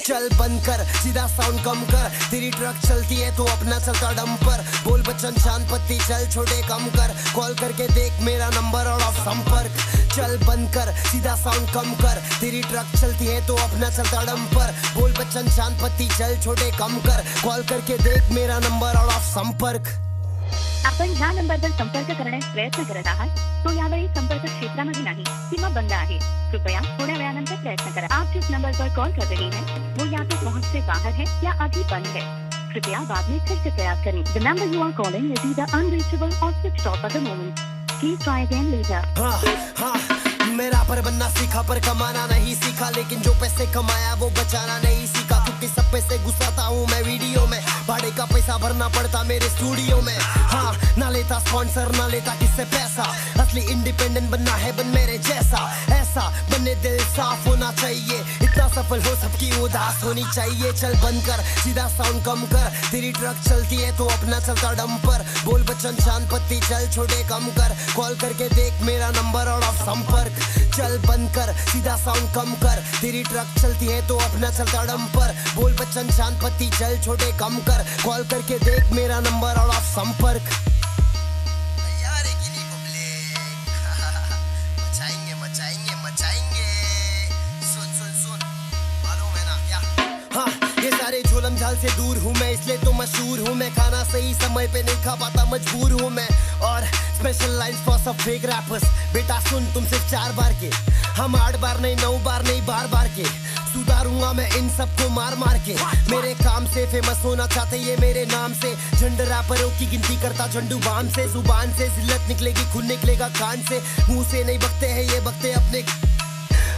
चल बंद कर, सीधा साउंड कम कर, तेरी ट्रक चलती है तो अपना चलता डंपर। बोल बच्चन शांत पत्ती चल छोटे कम कर, कॉल करके देख मेरा नंबर और ऑफ संपर्क। चल बंद कर, सीधा साउंड कम कर, तेरी ट्रक चलती है तो अपना चलता डंपर। बोल बच्चन शांत पत्ती चल छोटे कम कर, कॉल करके देख मेरा नंबर और ऑफ संपर्क। आपण ह्या नंबरवर संपर्क करण्यास प्रयत्न करत आहात तो यावेळी संपर्क क्षेत्रामध्ये नाही किंवा बंद आहे। कृपया थोड्या वेळानंतर प्रयत्न करा। आप जिस नंबर पर कॉल कर रहे हैं वो या तो पहुंच से बाहर है या अभी बंद है। कृपया बाद में फिर से प्रयास करें। The number you are calling is either unreachable or switched off at the moment. Please try again later. मेरा पर बनना सीखा पर कमाना नहीं सीखा, लेकिन जो पैसे कमाया वो बचाना नहीं सीखा। क्योंकि सब पैसे घुसाता हूँ मैं वीडियो में, भाड़े का पैसा भरना पड़ता मेरे स्टूडियो में। हाँ, ना लेता स्पॉन्सर ना लेता किससे पैसा, असली इंडिपेंडेंट बनना है बन मेरे जैसा। ऐसा बनने दिल साफ होना चाहिए, इतना सफल हो सबकी उदास होनी चाहिए। चल बंद कर, सीधा साउंड कम कर, तेरी ट्रक चलती है तो अपना चलता डंपर। बोल बच्चन शांत पत्ती चल छोटे कम कर, कॉल करके देख मेरा नंबर और ऑफ संपर्क। चल बंद कर, सीधा साउंड कम कर, तेरी ट्रक चलती है तो अपना चलता डंपर। बोल बच्चन शांत पत्ती चल छोटे कम कर, कॉल करके देख मेरा नंबर और ऑफ संपर्क। तैयार है कि नहीं पब्लिक? मचाएंगे मचाएंगे मचाएंगे। सुन सुन सुन, मालूम है ना क्या? हाँ, ये सारे झोलम झाल से दूर हूँ मैं, इसलिए तो मशहूर हूँ मैं। खाना सही समय पे नहीं खा पाता मजबूर हूँ मैं। और स्पेशल लाइन्स फॉर सब फेक रैपर्स, बेटा सुन तुम सिर्फ 4 बार के, हम 8 बार नहीं 9 बार नहीं बार बार के। सुधारूंगा मैं इन सबको मार मार के, मेरे काम से फेमस होना चाहते ये मेरे नाम से। झंड रैपरों की गिनती करता झंडू बाम से, जुबान से जिल्लत निकलेगी खून निकलेगा कान से। मुंह से नहीं बकते हैं ये बकते अपने।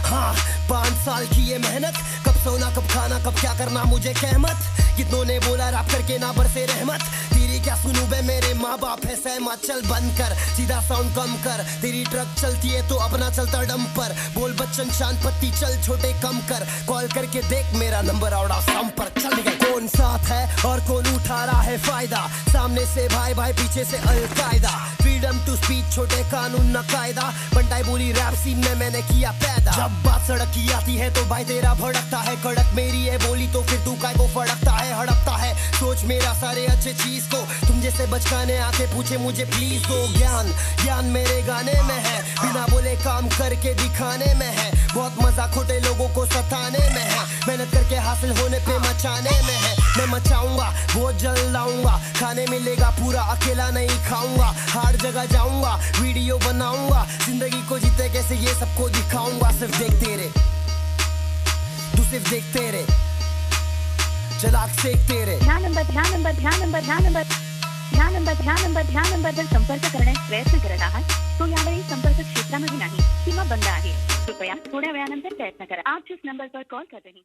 हाँ, 5 साल की ये मेहनत, कब सोना कब खाना कब क्या करना मुझे कहमत। कितनों ने बोला रैप करके ना बरसे रहमत, तेरी क्या सुनूं बे मेरे माँ बाप है सहमत। चल बंद कर, सीधा साउंड कम कर, तेरी ट्रक चलती है तो अपना चलता डंपर। बोल बच्चन शांत पत्ती चल छोटे कम कर, कॉल करके देख मेरा नंबर आउट ऑफ संपर्क। चल गए, कौन साथ है और कौन उठा रहा है फायदा, सामने से भाई भाई पीछे से अलकायदा। फ्रीडम टू स्पीच छोटे कानून न कायदा, बंटाई बोली रैप सीन में मैंने किया पैदा। जब बात सड़क की आती है तो भाई तेरा भड़कता है कड़क, मेरी है बोली तो फिर तू काय को फड़कता है हड़पता है। सोच मेरा सारे अच्छे चीज को, तुम जैसे बचकाने आके पूछे मुझे प्लीज दो ज्ञान। ज्ञान मेरे गाने में है, बिना बोले काम करके दिखाने में है। बहुत मजा खोटे लोगों को सताने में है, मेहनत करके हासिल होने पे मचाने में है। मैं मचाऊंगा बहुत जल्द लाऊंगा, खाने मिलेगा पूरा अकेला नहीं खाऊंगा। हर जगह जाऊंगा वीडियो बनाऊंगा, जिंदगी को जीते कैसे ये सबको दिखाऊंगा। सिर्फ देखते रे तू, सिर्फ देखते रे, चलाक सेकते रे। ह्या नंबरवर संपर्क करण्यास प्रयत्न करत आहात तो यावेळी संपर्क क्षेत्रामध्ये नाही किंवा बंद आहे। कृपया थोड्या वेळानंतर प्रयत्न करा। आप जिस नंबर पर कॉल कर रहे हैं